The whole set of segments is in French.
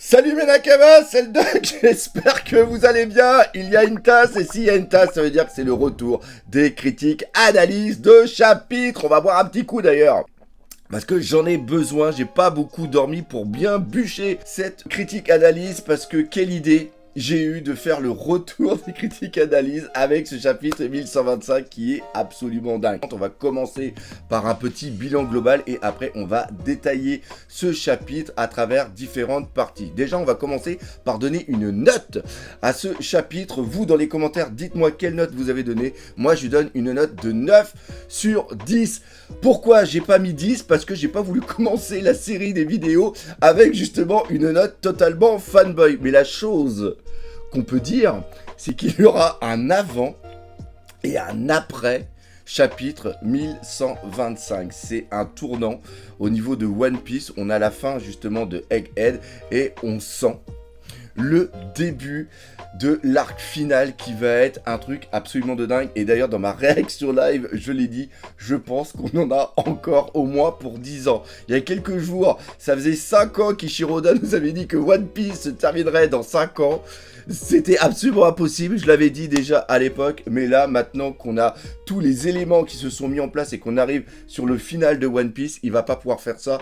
Salut mes Nakamas, c'est le Doc, j'espère que vous allez bien. Il y a une tasse, et s'il y a une tasse, ça veut dire que c'est le retour des critiques analyses de chapitres. On va boire un petit coup d'ailleurs, parce que j'en ai besoin, j'ai pas beaucoup dormi pour bien bûcher cette critique analyse, parce que quelle idée j'ai eu de faire le retour des critiques analyses avec ce chapitre 1125 qui est absolument dingue. On va commencer par un petit bilan global et après on va détailler ce chapitre à travers différentes parties. Déjà on va commencer par donner une note à ce chapitre. Vous dans les commentaires dites-moi quelle note vous avez donné. Moi je lui donne une note de 9 sur 10. Pourquoi j'ai pas mis 10? Parce que j'ai pas voulu commencer la série des vidéos avec justement une note totalement fanboy. Mais la chose qu'on peut dire, c'est qu'il y aura un avant et un après chapitre 1125. C'est un tournant au niveau de One Piece. On a la fin justement de Egghead et on sent le début de l'arc final qui va être un truc absolument de dingue. Et d'ailleurs dans ma réaction live, je l'ai dit, je pense qu'on en a encore au moins pour 10 ans. Il y a quelques jours, ça faisait 5 ans qu'Ishiroda nous avait dit que One Piece se terminerait dans 5 ans. C'était absolument impossible, je l'avais dit déjà à l'époque, mais là, maintenant qu'on a tous les éléments qui se sont mis en place et qu'on arrive sur le final de One Piece, il va pas pouvoir faire ça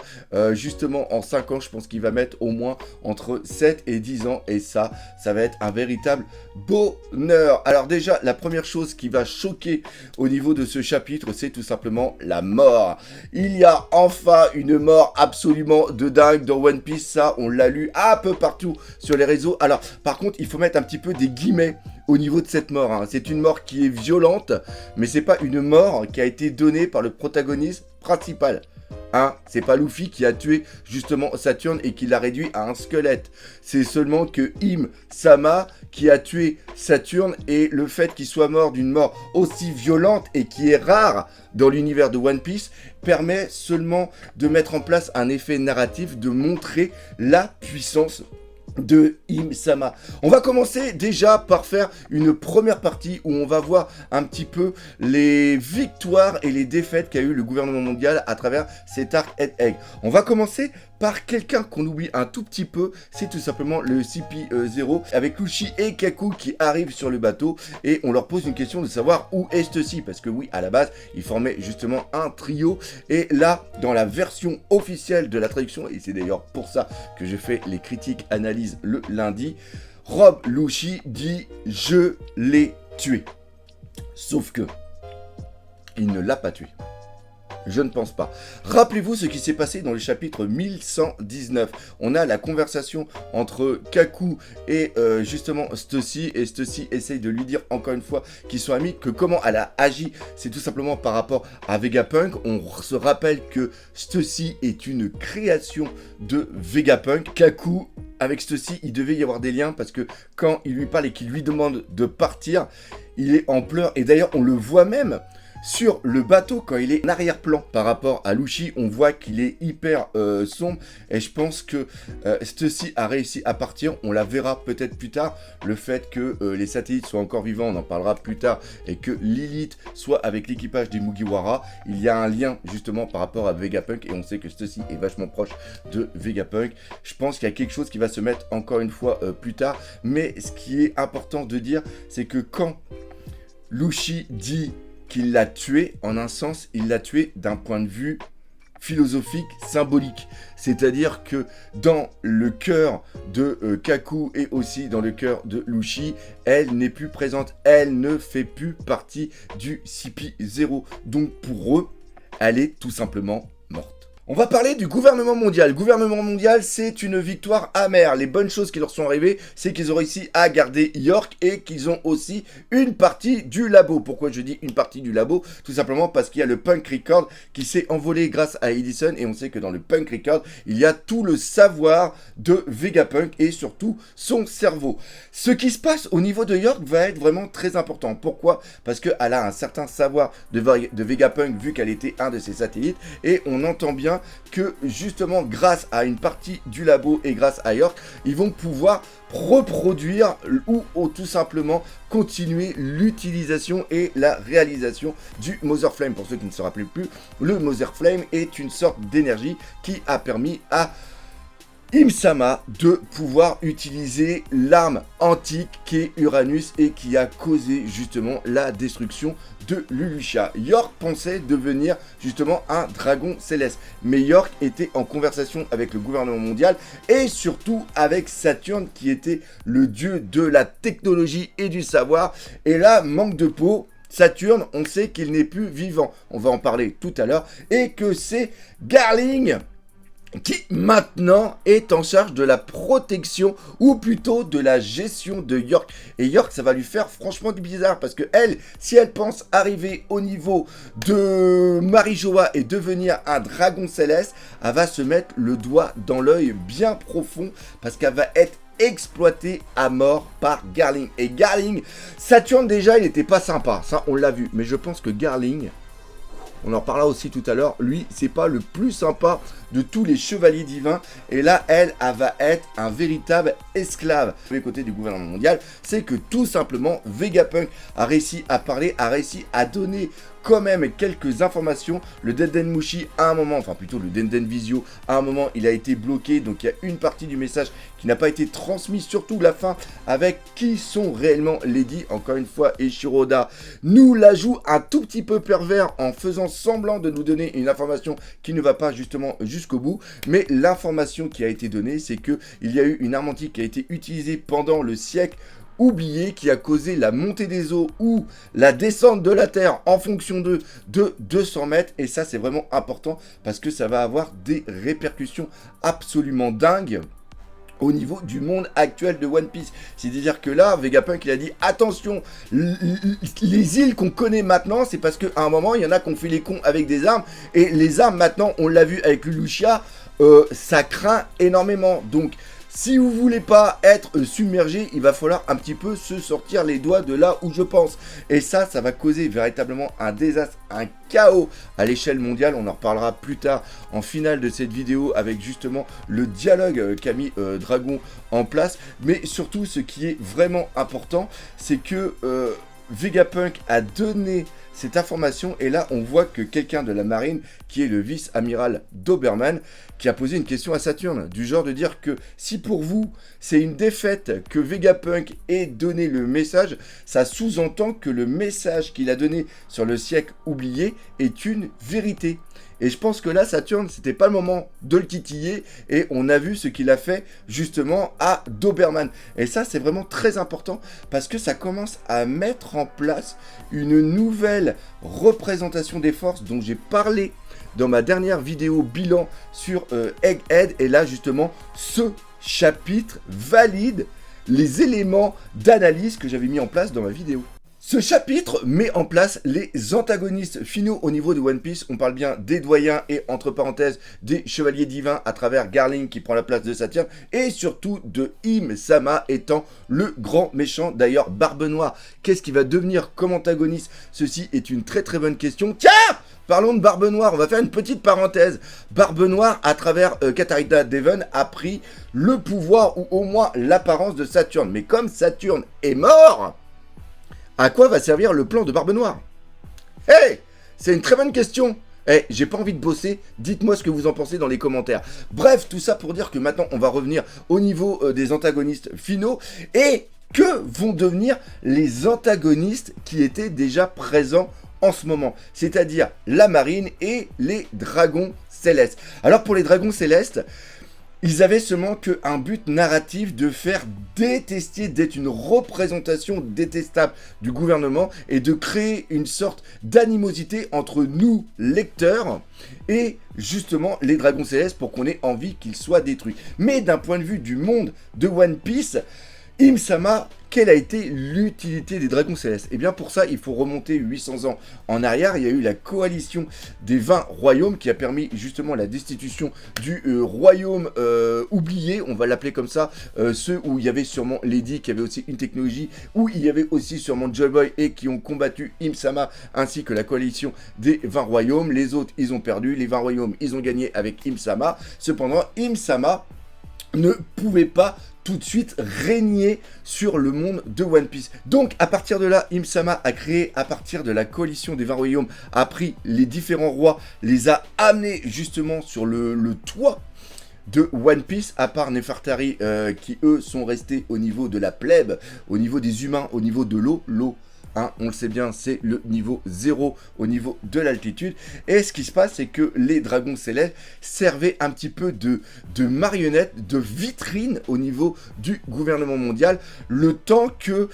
justement en 5 ans. Je pense qu'il va mettre au moins entre 7 et 10 ans et ça va être un véritable bonheur. Alors déjà, la première chose qui va choquer au niveau de ce chapitre, c'est tout simplement la mort. Il y a enfin une mort absolument de dingue dans One Piece, ça on l'a lu un peu partout sur les réseaux. Alors par contre, il faut mettre un petit peu des guillemets au niveau de cette mort, hein. C'est une mort qui est violente, mais c'est pas une mort qui a été donnée par le protagoniste principal. Hein, c'est pas Luffy qui a tué justement Saturne et qui l'a réduit à un squelette. C'est seulement que Im-sama qui a tué Saturne, et le fait qu'il soit mort d'une mort aussi violente et qui est rare dans l'univers de One Piece permet seulement de mettre en place un effet narratif, de montrer la puissance de Im-sama. On va commencer déjà par faire une première partie où on va voir un petit peu les victoires et les défaites qu'a eu le gouvernement mondial à travers cet arc Egg. On va commencer par quelqu'un qu'on oublie un tout petit peu, c'est tout simplement le CP0 avec Lucci et Kaku qui arrivent sur le bateau et on leur pose une question de savoir où est ceci, parce que oui, à la base, ils formaient justement un trio, et là, dans la version officielle de la traduction, et c'est d'ailleurs pour ça que je fais les critiques analyses le lundi, Rob Lucci dit « Je l'ai tué ». Sauf que, il ne l'a pas tué. Je ne pense pas. Rappelez-vous ce qui s'est passé dans le chapitre 1119. On a la conversation entre Kaku et justement Stussy. Et Stussy essaye de lui dire encore une fois qu'ils sont amis, que comment elle a agi, c'est tout simplement par rapport à Vegapunk. On se rappelle que Stussy est une création de Vegapunk. Kaku, avec Stussy, il devait y avoir des liens parce que quand il lui parle et qu'il lui demande de partir, il est en pleurs. Et d'ailleurs, on le voit même sur le bateau, quand il est en arrière-plan par rapport à Lucci, on voit qu'il est hyper sombre. Et je pense que Stussy a réussi à partir. On la verra peut-être plus tard. Le fait que les satellites soient encore vivants, on en parlera plus tard. Et que Lilith soit avec l'équipage des Mugiwara. Il y a un lien justement par rapport à Vegapunk. Et on sait que Stussy est vachement proche de Vegapunk. Je pense qu'il y a quelque chose qui va se mettre encore une fois plus tard. Mais ce qui est important de dire, c'est que quand Lucci dit qu'il l'a tué, en un sens, il l'a tué d'un point de vue philosophique, symbolique. C'est-à-dire que dans le cœur de Kaku et aussi dans le cœur de Lucci, elle n'est plus présente. Elle ne fait plus partie du CP0. Donc pour eux, elle est tout simplement morte. On va parler du gouvernement mondial. Le gouvernement mondial, c'est une victoire amère. Les bonnes choses qui leur sont arrivées, c'est qu'ils ont réussi à garder York et qu'ils ont aussi une partie du labo. Pourquoi je dis une partie du labo? Tout simplement parce qu'il y a le Punk Record qui s'est envolé grâce à Edison, et on sait que dans le Punk Record, il y a tout le savoir de Vegapunk et surtout son cerveau. Ce qui se passe au niveau de York va être vraiment très important. Pourquoi? Parce qu'elle a un certain savoir de Vegapunk vu qu'elle était un de ses satellites, et on entend bien que justement grâce à une partie du labo et grâce à York, ils vont pouvoir reproduire ou tout simplement continuer l'utilisation et la réalisation du Mother Flame. Pour ceux qui ne se rappellent plus, le Mother Flame est une sorte d'énergie qui a permis à Im-sama de pouvoir utiliser l'arme antique qui est Uranus et qui a causé justement la destruction de Lulusia. York pensait devenir justement un dragon céleste, mais York était en conversation avec le gouvernement mondial et surtout avec Saturne qui était le dieu de la technologie et du savoir. Et là, manque de peau, Saturne, on sait qu'il n'est plus vivant, on va en parler tout à l'heure, et que c'est Garling qui maintenant est en charge de la protection ou plutôt de la gestion de York. Et York, ça va lui faire franchement du bizarre parce que elle, si elle pense arriver au niveau de Marijoa et devenir un dragon céleste, elle va se mettre le doigt dans l'œil bien profond parce qu'elle va être exploitée à mort par Garling. Et Garling, Saturne déjà, il n'était pas sympa, ça on l'a vu, mais je pense que Garling, on en parlera aussi tout à l'heure, lui, c'est pas le plus sympa de tous les chevaliers divins. Et là, elle va être un véritable esclave. Du côté du gouvernement mondial, c'est que tout simplement, Vegapunk a réussi à parler, a réussi à donner quand même quelques informations. Le Denden Mushi, à un moment, enfin plutôt le Denden Visio, à un moment, il a été bloqué. Donc il y a une partie du message qui n'a pas été transmise, surtout la fin, avec qui sont réellement Lady. Encore une fois, Eiichiro nous la joue un tout petit peu pervers en faisant semblant de nous donner une information qui ne va pas justement jusqu'au bout. Mais l'information qui a été donnée, c'est que il y a eu une arme antique qui a été utilisée pendant le siècle oublié, qui a causé la montée des eaux ou la descente de la terre en fonction de 200 mètres. Et ça, c'est vraiment important parce que ça va avoir des répercussions absolument dingues au niveau du monde actuel de One Piece. C'est-à-dire que là, Vegapunk, il a dit attention, les îles qu'on connaît maintenant, c'est parce qu'à un moment, il y en a qui ont fait les cons avec des armes. Et les armes, maintenant, on l'a vu avec Lulusia, ça craint énormément. Donc, si vous voulez pas être submergé, il va falloir un petit peu se sortir les doigts de là où je pense. Et ça va causer véritablement un désastre, un chaos à l'échelle mondiale. On en reparlera plus tard en finale de cette vidéo avec justement le dialogue qu'a mis Dragon en place. Mais surtout, ce qui est vraiment important, c'est que Vegapunk a donné cette information et là on voit que quelqu'un de la marine qui est le vice-amiral Doberman qui a posé une question à Saturne du genre de dire que si pour vous c'est une défaite que Vegapunk ait donné le message, ça sous-entend que le message qu'il a donné sur le siècle oublié est une vérité. Et je pense que là, Saturne, c'était pas le moment de le titiller. Et on a vu ce qu'il a fait justement à Doberman. Et ça, c'est vraiment très important parce que ça commence à mettre en place une nouvelle représentation des forces dont j'ai parlé dans ma dernière vidéo bilan sur Egghead. Et là, justement, ce chapitre valide les éléments d'analyse que j'avais mis en place dans ma vidéo. Ce chapitre met en place les antagonistes finaux au niveau de One Piece. On parle bien des doyens et entre parenthèses des chevaliers divins à travers Garling qui prend la place de Saturne et surtout de Im-sama étant le grand méchant. D'ailleurs, Barbe Noire, qu'est-ce qui va devenir comme antagoniste? Ceci est une très très bonne question. Tiens! Parlons de Barbe Noire, on va faire une petite parenthèse. Barbe Noire, à travers Katarina Devon, a pris le pouvoir ou au moins l'apparence de Saturne. Mais comme Saturne est mort, à quoi va servir le plan de Barbe Noire? Hey, c'est une très bonne question. Hey, j'ai pas envie de bosser, dites-moi ce que vous en pensez dans les commentaires. Bref, tout ça pour dire que maintenant on va revenir au niveau des antagonistes finaux. Et que vont devenir les antagonistes qui étaient déjà présents en ce moment? C'est-à-dire la marine et les dragons célestes. Alors pour les dragons célestes, ils avaient seulement qu'un but narratif de faire détester, d'être une représentation détestable du gouvernement et de créer une sorte d'animosité entre nous, lecteurs, et justement les dragons célestes pour qu'on ait envie qu'ils soient détruits. Mais d'un point de vue du monde de One Piece, Im-sama, quelle a été l'utilité des dragons célestes? Et bien pour ça, il faut remonter 800 ans en arrière. Il y a eu la coalition des 20 royaumes qui a permis justement la destitution du royaume oublié, on va l'appeler comme ça, ceux où il y avait sûrement Lady qui avait aussi une technologie, où il y avait aussi sûrement Joy Boy et qui ont combattu Im-sama ainsi que la coalition des 20 royaumes. Les autres, ils ont perdu, les 20 royaumes, ils ont gagné avec Im-sama. Cependant, Im-sama ne pouvait pas tout de suite régner sur le monde de One Piece. Donc à partir de là, Im-sama a créé, à partir de la coalition des 20 royaumes, a pris les différents rois, les a amenés justement sur le toit de One Piece, à part Nefertari, qui eux sont restés au niveau de la plèbe, au niveau des humains, au niveau de l'eau. L'eau, hein, on le sait bien, c'est le niveau 0 au niveau de l'altitude. Et ce qui se passe, c'est que les dragons célestes servaient un petit peu de marionnettes, de vitrines au niveau du gouvernement mondial, le temps que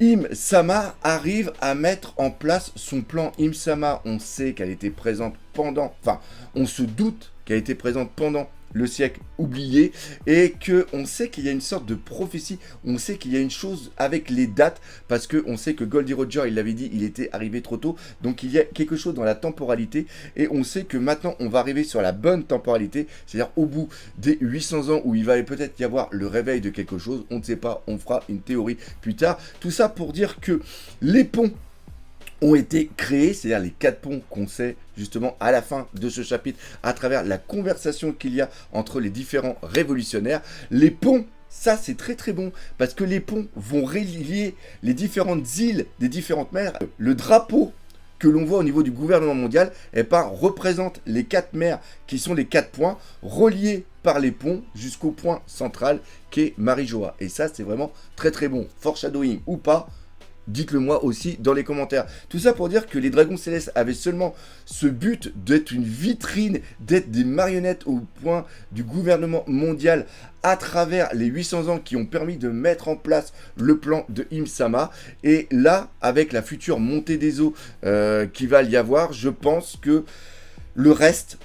Im-sama arrive à mettre en place son plan. Im-sama, on sait qu'elle était présente pendant, enfin, on se doute qu'elle était présente pendant le siècle oublié, et que on sait qu'il y a une sorte de prophétie, on sait qu'il y a une chose avec les dates, parce que on sait que Goldie Roger, il l'avait dit, il était arrivé trop tôt, donc il y a quelque chose dans la temporalité, et on sait que maintenant on va arriver sur la bonne temporalité, c'est-à-dire au bout des 800 ans où il va peut-être y avoir le réveil de quelque chose, on ne sait pas, on fera une théorie plus tard. Tout ça pour dire que les ponts ont été créés, c'est-à-dire les 4 ponts qu'on sait justement à la fin de ce chapitre, à travers la conversation qu'il y a entre les différents révolutionnaires. Les ponts, ça c'est très très bon, parce que les ponts vont relier les différentes îles des différentes mers. Le drapeau que l'on voit au niveau du gouvernement mondial, représente les 4 mers qui sont les 4 points reliés par les ponts jusqu'au point central qui est Marijoa. Et ça c'est vraiment très très bon. Foreshadowing ou pas, dites-le moi aussi dans les commentaires. Tout ça pour dire que les dragons célestes avaient seulement ce but d'être une vitrine, d'être des marionnettes au point du gouvernement mondial à travers les 800 ans qui ont permis de mettre en place le plan de Im-sama. Et là, avec la future montée des eaux qui va y avoir, je pense que le reste,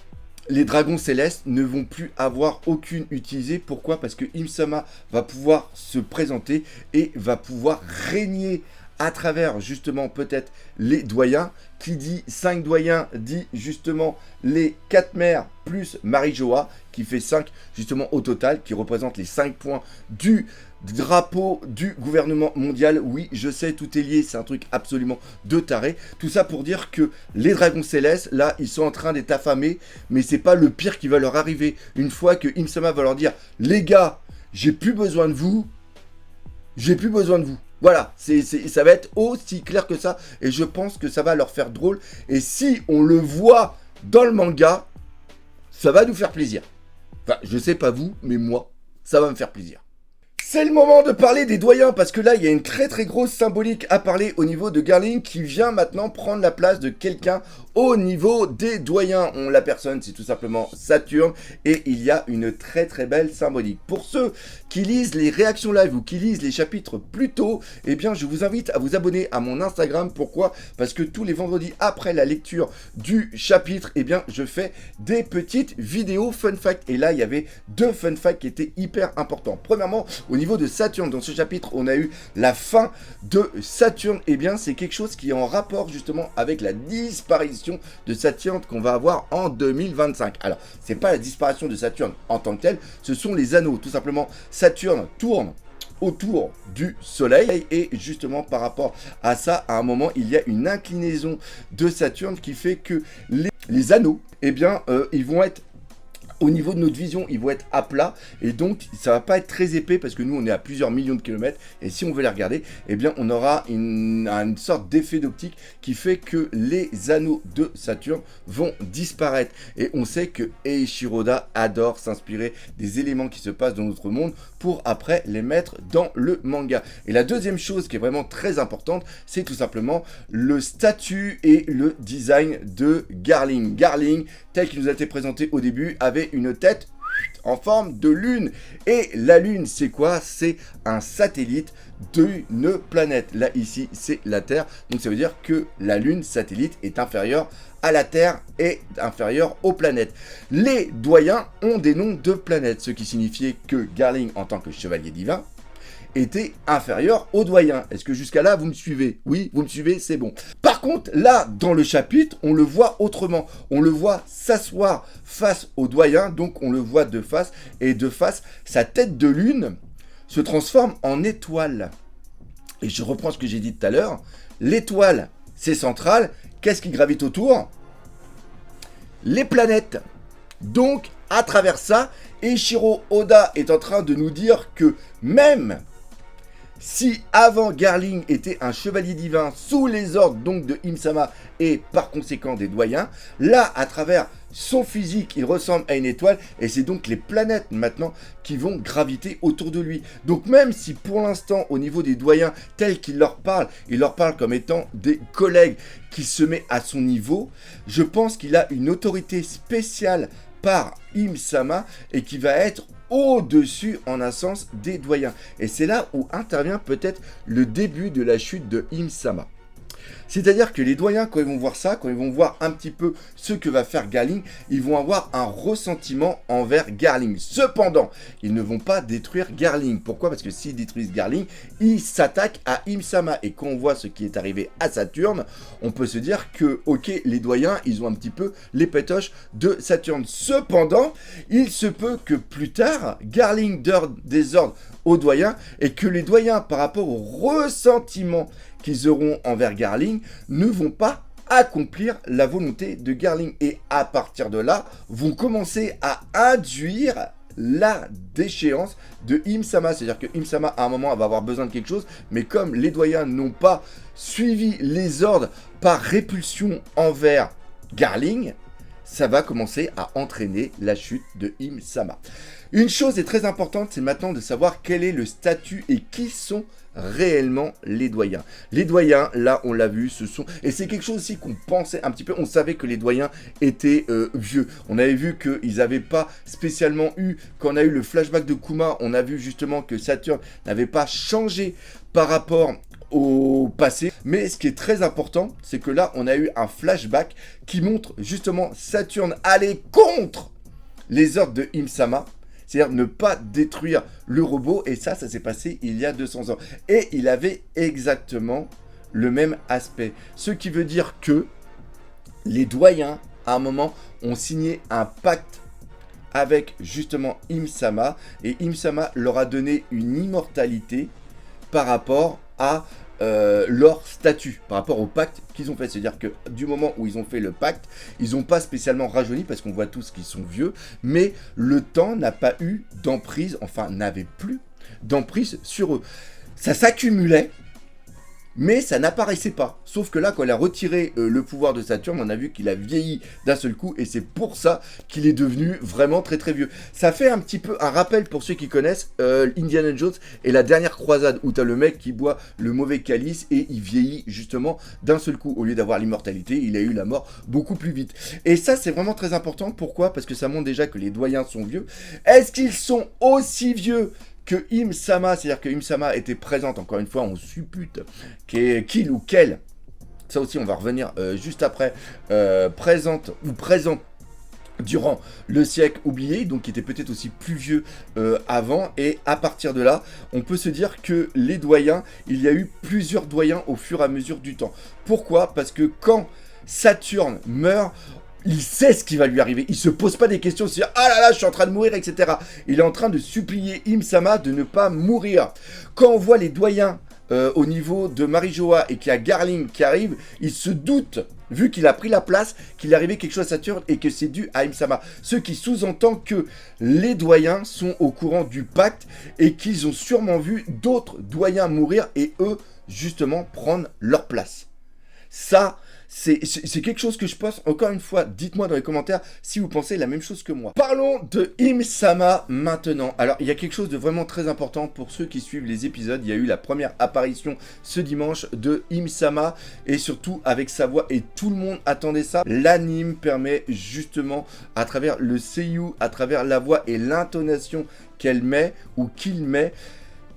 les dragons célestes ne vont plus avoir aucune utilité. Pourquoi? Parce que Im-sama va pouvoir se présenter et va pouvoir régner à travers justement peut-être les doyens. Qui dit 5 doyens dit justement les 4 mers plus Marijoa qui fait 5 justement au total, qui représente les 5 points du drapeau du gouvernement mondial. Oui, je sais, tout est lié, c'est un truc absolument de taré. Tout ça pour dire que les dragons célestes, là, ils sont en train d'être affamés, mais c'est pas le pire qui va leur arriver. Une fois que Im-sama va leur dire, les gars, j'ai plus besoin de vous, j'ai plus besoin de vous. Voilà, ça va être aussi clair que ça, et je pense que ça va leur faire drôle. Et si on le voit dans le manga, ça va nous faire plaisir. Enfin, je sais pas vous, mais moi, ça va me faire plaisir. C'est le moment de parler des doyens, parce que là, il y a une très très grosse symbolique à parler au niveau de Garling, qui vient maintenant prendre la place de quelqu'un au niveau des doyens. La personne, c'est tout simplement Saturne, et il y a une très très belle symbolique. Pour ceux qui lisent les réactions live ou qui lisent les chapitres plus tôt, eh bien, je vous invite à vous abonner à mon Instagram. Pourquoi? Parce que tous les vendredis, après la lecture du chapitre, eh bien, je fais des petites vidéos fun fact. Et là, il y avait 2 fun facts qui étaient hyper importants. Premièrement, au niveau de Saturne, dans ce chapitre, on a eu la fin de Saturne. Eh bien, c'est quelque chose qui est en rapport justement avec la disparition de Saturne qu'on va avoir en 2025. Alors, c'est pas la disparition de Saturne en tant que telle, ce sont les anneaux. Tout simplement, Saturne tourne autour du soleil, et justement par rapport à ça, à un moment, il y a une inclinaison de Saturne qui fait que les anneaux, eh bien, ils vont être au niveau de notre vision, ils vont être à plat, et donc ça va pas être très épais, parce que nous on est à plusieurs millions de kilomètres, et si on veut les regarder, eh bien on aura une sorte d'effet d'optique qui fait que les anneaux de Saturne vont disparaître. Et on sait que Eiichiro Oda adore s'inspirer des éléments qui se passent dans notre monde pour après les mettre dans le manga. Et la deuxième chose qui est vraiment très importante, c'est tout simplement le statut et le design de Garling. Garling, tel qu'il nous a été présenté au début, avait une tête en forme de lune. Et la lune, c'est quoi? C'est un satellite d'une planète. Là, ici, c'est la Terre. Donc, ça veut dire que la lune satellite est inférieure à la Terre et inférieure aux planètes. Les doyens ont des noms de planètes, ce qui signifiait que Garling, en tant que chevalier divin, était inférieur aux doyens. Est-ce que jusqu'à là, vous me suivez? Oui, vous me suivez, c'est bon. Par contre, là, dans le chapitre, on le voit autrement. On le voit s'asseoir face aux doyens, donc on le voit de face, et de face, sa tête de lune se transforme en étoile. Et je reprends ce que j'ai dit tout à l'heure. L'étoile, c'est central. Qu'est-ce qui gravite autour? Les planètes. Donc, à travers ça, Eiichiro Oda est en train de nous dire que même si avant Garling était un chevalier divin sous les ordres donc de Im-sama et par conséquent des doyens, là, à travers son physique, il ressemble à une étoile, et c'est donc les planètes maintenant qui vont graviter autour de lui. Donc même si pour l'instant, au niveau des doyens, tels qu'il leur parle, il leur parle comme étant des collègues qui se met à son niveau, je pense qu'il a une autorité spéciale par Im-sama et qui va être au-dessus en un sens des doyens. Et c'est là où intervient peut-être le début de la chute de Im-sama. C'est-à-dire que les doyens, quand ils vont voir ça, quand ils vont voir un petit peu ce que va faire Garling, ils vont avoir un ressentiment envers Garling. Cependant, ils ne vont pas détruire Garling. Pourquoi? Parce que s'ils détruisent Garling, ils s'attaquent à Im-sama. Et quand on voit ce qui est arrivé à Saturne, on peut se dire que, ok, les doyens, ils ont un petit peu les pétoches de Saturne. Cependant, il se peut que plus tard, Garling donne des ordres aux doyens et que les doyens, par rapport au ressentiment qu'ils auront envers Garling, ne vont pas accomplir la volonté de Garling. Et à partir de là, vont commencer à induire la déchéance de Im-sama. C'est-à-dire que Im-sama, à un moment, elle va avoir besoin de quelque chose, mais comme les doyens n'ont pas suivi les ordres par répulsion envers Garling, ça va commencer à entraîner la chute de Im-sama. Une chose est très importante, c'est maintenant de savoir quel est le statut et qui sont réellement les doyens. Les doyens, là on l'a vu, ce sont... Et c'est quelque chose aussi qu'on pensait un petit peu, on savait que les doyens étaient vieux. On avait vu qu'ils n'avaient pas spécialement eu, quand on a eu le flashback de Kuma, on a vu justement que Saturne n'avait pas changé par rapport au passé. Mais ce qui est très important, c'est que là on a eu un flashback qui montre justement Saturne aller contre les ordres de Im-sama. C'est-à-dire ne pas détruire le robot. Et ça s'est passé il y a 200 ans. Et il avait exactement le même aspect. Ce qui veut dire que les doyens, à un moment, ont signé un pacte avec justement Im-sama. Et Im-sama leur a donné une immortalité par rapport à leur statut, par rapport au pacte qu'ils ont fait. C'est-à-dire que du moment où ils ont fait le pacte, ils n'ont pas spécialement rajeuni, parce qu'on voit tous qu'ils sont vieux, mais le temps n'a pas eu d'emprise, enfin n'avait plus d'emprise sur eux. Ça s'accumulait, mais ça n'apparaissait pas. Sauf que là, quand elle a retiré le pouvoir de Saturne, on a vu qu'il a vieilli d'un seul coup, et c'est pour ça qu'il est devenu vraiment très très vieux. Ça fait un petit peu un rappel pour ceux qui connaissent Indiana Jones et la dernière croisade, où tu as le mec qui boit le mauvais calice et il vieillit justement d'un seul coup. Au lieu d'avoir l'immortalité, il a eu la mort beaucoup plus vite. Et ça, c'est vraiment très important. Pourquoi? Parce que ça montre déjà que les doyens sont vieux. Est-ce qu'ils sont aussi vieux que Im-sama, c'est-à-dire que Im-sama était présente, encore une fois, on suppute qu'il ou qu'elle, ça aussi on va revenir juste après, présente ou présent durant le siècle oublié, donc qui était peut-être aussi plus vieux avant, et à partir de là, on peut se dire que les doyens, il y a eu plusieurs doyens au fur et à mesure du temps. Pourquoi? Parce que quand Saturne meurt, il sait ce qui va lui arriver. Il se pose pas des questions, c'est ah là là, je suis en train de mourir, etc. Il est en train de supplier Im-sama de ne pas mourir. Quand on voit les doyens au niveau de Marijoa et qu'il y a Garling qui arrive, il se doute, vu qu'il a pris la place, qu'il est arrivé quelque chose à Saturne et que c'est dû à Im-sama. Ce qui sous-entend que les doyens sont au courant du pacte et qu'ils ont sûrement vu d'autres doyens mourir et eux, justement, prendre leur place. Ça, c'est quelque chose que je pense, encore une fois, dites-moi dans les commentaires si vous pensez la même chose que moi. Parlons de Im-sama maintenant. Alors, il y a quelque chose de vraiment très important pour ceux qui suivent les épisodes. Il y a eu la première apparition ce dimanche de Im-sama, et surtout avec sa voix, et tout le monde attendait ça. L'anime permet justement, à travers le seiyuu, à travers la voix et l'intonation qu'elle met, ou qu'il met,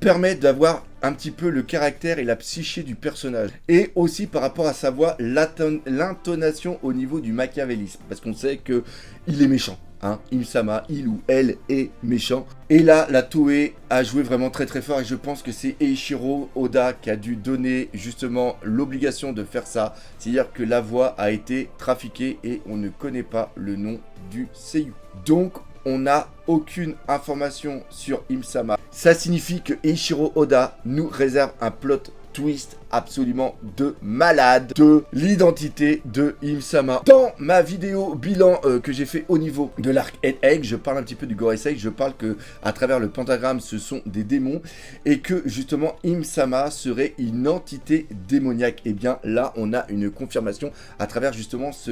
permet d'avoir un petit peu le caractère et la psyché du personnage. Et aussi par rapport à sa voix, l'intonation au niveau du machiavélisme. Parce qu'on sait que il est méchant. Hein, Im-sama, il ou elle est méchant. Et là, la Toei a joué vraiment très très fort. Et je pense que c'est Eiichiro Oda qui a dû donner justement l'obligation de faire ça. C'est-à-dire que la voix a été trafiquée et on ne connaît pas le nom du seiyuu. Donc, on n'a aucune information sur Im-sama. Ça signifie que Eiichiro Oda nous réserve un plot twist absolument de malade de l'identité de Im-sama. Dans ma vidéo bilan que j'ai fait au niveau de l'arc Head Egg, je parle un petit peu du Gorosei, je parle que à travers le pentagramme ce sont des démons et que justement Im-sama serait une entité démoniaque. Et bien là on a une confirmation à travers justement ce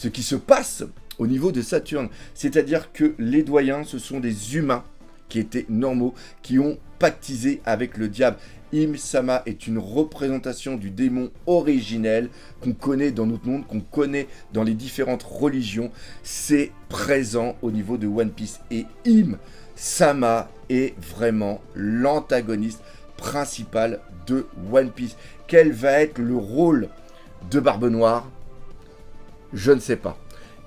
qui se passe au niveau de Saturne. C'est-à-dire que les doyens, ce sont des humains qui étaient normaux, qui ont pactisé avec le diable. Im-Sama est une représentation du démon originel qu'on connaît dans notre monde, qu'on connaît dans les différentes religions. C'est présent au niveau de One Piece. Et Im-Sama est vraiment l'antagoniste principal de One Piece. Quel va être le rôle de Barbe Noire? Je ne sais pas.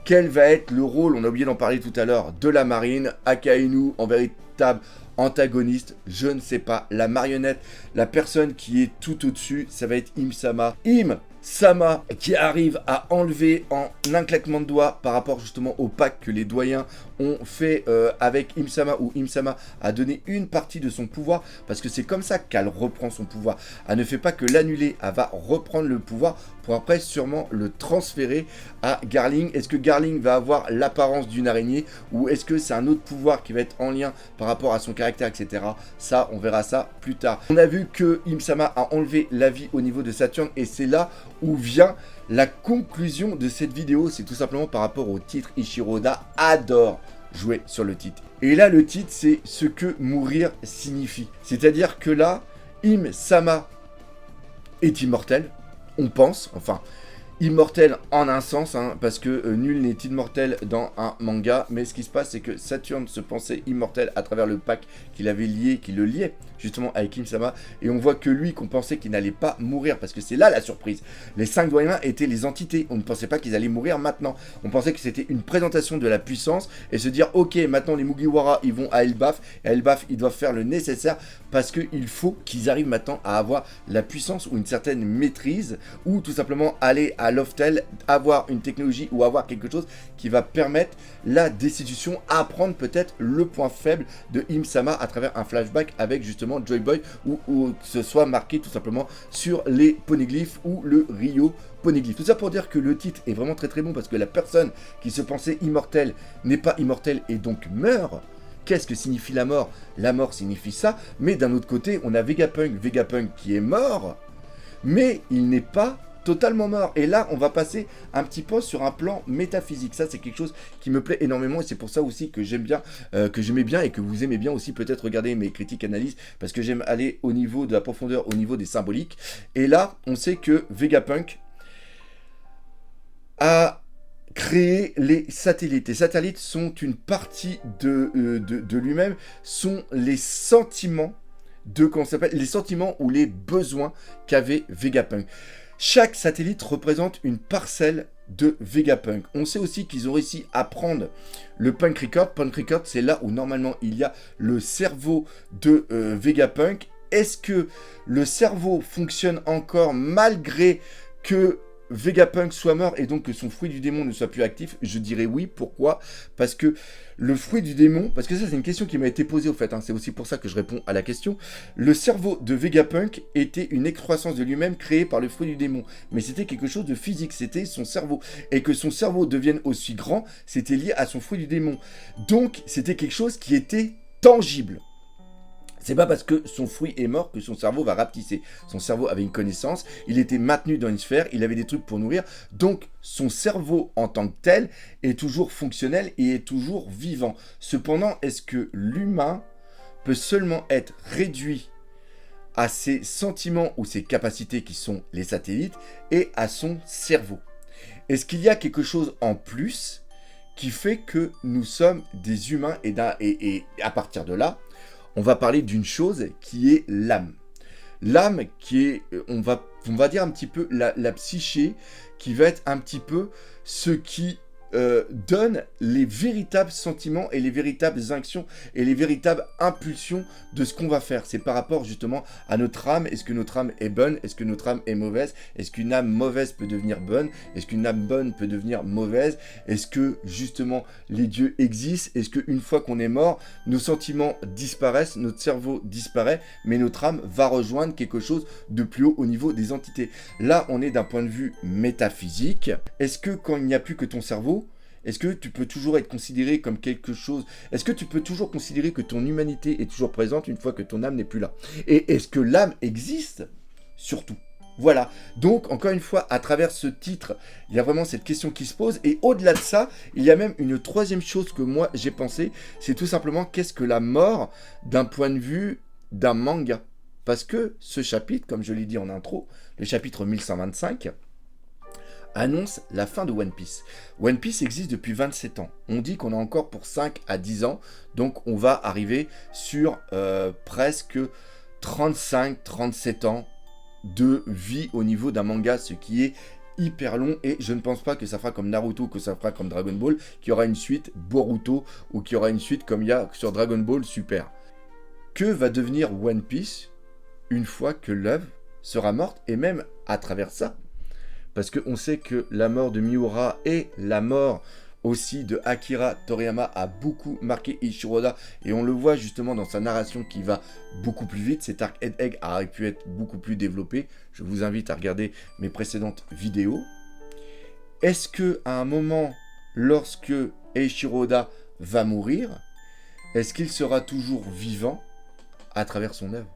Quel va être le rôle, on a oublié d'en parler tout à l'heure, de la marine, Akainu en véritable antagoniste, je ne sais pas. La marionnette, la personne qui est tout au-dessus, ça va être Im-Sama. Im-Sama qui arrive à enlever en un claquement de doigts par rapport justement au pacte que les doyens ont fait avec Im-Sama, où Im-Sama a donné une partie de son pouvoir, parce que c'est comme ça qu'elle reprend son pouvoir. Elle ne fait pas que l'annuler, elle va reprendre le pouvoir pour après sûrement le transférer à Garling. Est-ce que Garling va avoir l'apparence d'une araignée, ou est-ce que c'est un autre pouvoir qui va être en lien par rapport à son caractère, etc. Ça, on verra ça plus tard. On a vu que Im-Sama a enlevé la vie au niveau de Saturne, et c'est là où vient la conclusion de cette vidéo. C'est tout simplement par rapport au titre. Ichiro Oda adore jouer sur le titre. Et là, le titre, c'est ce que mourir signifie. C'est-à-dire que là, Im-Sama est immortel. On pense, enfin, immortel en un sens, hein, parce que nul n'est immortel dans un manga, mais ce qui se passe, c'est que Saturne se pensait immortel à travers le pacte qu'il avait lié, qui le liait justement avec Im-Sama, et on voit que lui, qu'on pensait qu'il n'allait pas mourir, parce que c'est là la surprise. Les 5 doyens étaient les entités, on ne pensait pas qu'ils allaient mourir maintenant, on pensait que c'était une présentation de la puissance, et se dire, ok, maintenant les Mugiwara, ils vont à Elbaf, et à Elbaf, ils doivent faire le nécessaire, parce qu'il faut qu'ils arrivent maintenant à avoir la puissance, ou une certaine maîtrise, ou tout simplement aller à Loftel, avoir une technologie, ou avoir quelque chose qui va permettre la destitution, apprendre peut-être le point faible de Im-Sama à travers un flashback avec justement Joy Boy, ou que ce soit marqué tout simplement sur les poneglyphes ou le Rio poneglyph. Tout ça pour dire que le titre est vraiment très très bon, parce que la personne qui se pensait immortelle n'est pas immortelle et donc meurt. Qu'est-ce que signifie la mort? La mort signifie ça, mais d'un autre côté, on a Vegapunk qui est mort, mais il n'est pas totalement mort. Et là, on va passer un petit peu sur un plan métaphysique. Ça, c'est quelque chose qui me plaît énormément, et c'est pour ça aussi que j'aime bien, que j'aimais bien, et que vous aimez bien aussi peut-être regarder mes critiques analyses, parce que j'aime aller au niveau de la profondeur, au niveau des symboliques. Et là, on sait que Vegapunk a créé les satellites. Les satellites sont une partie de lui-même, sont les sentiments de, comment ça s'appelle, les sentiments ou les besoins qu'avait Vegapunk. Chaque satellite représente une parcelle de Vegapunk. On sait aussi qu'ils ont réussi à prendre le Punk Record. Punk Record, c'est là où normalement il y a le cerveau de Vegapunk. Est-ce que le cerveau fonctionne encore malgré que Vegapunk soit mort et donc que son fruit du démon ne soit plus actif? Je dirais oui. Pourquoi? Parce que le fruit du démon, parce que ça c'est une question qui m'a été posée au fait, hein, c'est aussi pour ça que je réponds à la question. Le cerveau de Vegapunk était une excroissance de lui-même créée par le fruit du démon, mais c'était quelque chose de physique, c'était son cerveau. Et que son cerveau devienne aussi grand, c'était lié à son fruit du démon. Donc c'était quelque chose qui était tangible. C'est pas parce que son fruit est mort que son cerveau va rapetisser. Son cerveau avait une connaissance, il était maintenu dans une sphère, il avait des trucs pour nourrir, donc son cerveau en tant que tel est toujours fonctionnel et est toujours vivant. Cependant, est-ce que l'humain peut seulement être réduit à ses sentiments ou ses capacités qui sont les satellites et à son cerveau? Est-ce qu'il y a quelque chose en plus qui fait que nous sommes des humains et à partir de là, on va parler d'une chose qui est l'âme. L'âme qui est, on va dire un petit peu la psyché, qui va être un petit peu ce qui donne les véritables sentiments et les véritables actions et les véritables impulsions de ce qu'on va faire. C'est par rapport justement à notre âme. Est-ce que notre âme est bonne? Est-ce que notre âme est mauvaise? Est-ce qu'une âme mauvaise peut devenir bonne? Est-ce qu'une âme bonne peut devenir mauvaise? Est-ce que justement les dieux existent? Est-ce qu'une fois qu'on est mort, nos sentiments disparaissent, notre cerveau disparaît, mais notre âme va rejoindre quelque chose de plus haut au niveau des entités? Là, on est d'un point de vue métaphysique. Est-ce que quand il n'y a plus que ton cerveau, est-ce que tu peux toujours être considéré comme quelque chose? Est-ce que tu peux toujours considérer que ton humanité est toujours présente une fois que ton âme n'est plus là? Et est-ce que l'âme existe? Surtout. Voilà, donc encore une fois, à travers ce titre, il y a vraiment cette question qui se pose. Et au-delà de ça, il y a même une troisième chose que moi j'ai pensé, c'est tout simplement qu'est-ce que la mort d'un point de vue d'un manga. Parce que ce chapitre, comme je l'ai dit en intro, le chapitre 1125, annonce la fin de One Piece. One Piece existe depuis 27 ans. On dit qu'on a encore pour 5 à 10 ans, donc on va arriver sur presque 35-37 ans de vie au niveau d'un manga, ce qui est hyper long, et je ne pense pas que ça fera comme Naruto, que ça fera comme Dragon Ball, qu'il y aura une suite Boruto, ou qu'il y aura une suite comme il y a sur Dragon Ball Super. Que va devenir One Piece une fois que l'œuvre sera morte, et même à travers ça, parce qu'on sait que la mort de Miura et la mort aussi de Akira Toriyama a beaucoup marqué Eiichiro Oda, et on le voit justement dans sa narration qui va beaucoup plus vite. Cet arc Head Egg aurait pu être beaucoup plus développé. Je vous invite à regarder mes précédentes vidéos. Est-ce que à un moment, lorsque Eiichiro Oda va mourir, est-ce qu'il sera toujours vivant à travers son œuvre?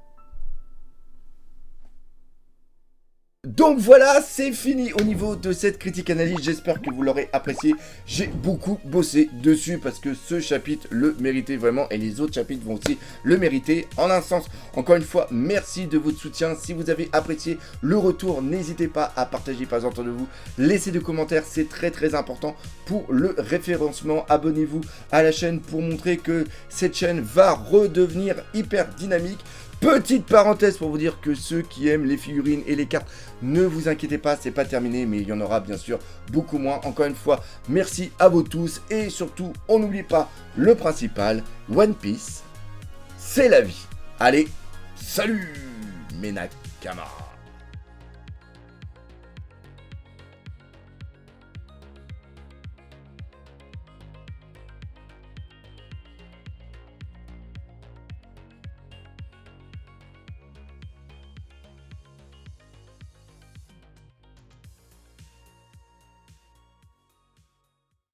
Donc voilà, c'est fini au niveau de cette critique analyse, j'espère que vous l'aurez apprécié. J'ai beaucoup bossé dessus parce que ce chapitre le méritait vraiment, et les autres chapitres vont aussi le mériter. En un sens, encore une fois, merci de votre soutien. Si vous avez apprécié le retour, n'hésitez pas à partager par autour de vous. Laissez des commentaires, c'est très important pour le référencement. Abonnez-vous à la chaîne pour montrer que cette chaîne va redevenir hyper dynamique. Petite parenthèse pour vous dire que ceux qui aiment les figurines et les cartes, ne vous inquiétez pas, c'est pas terminé, mais il y en aura bien sûr beaucoup moins. Encore une fois, merci à vous tous, et surtout, on n'oublie pas le principal, One Piece, c'est la vie. Allez, salut mes Nakamas.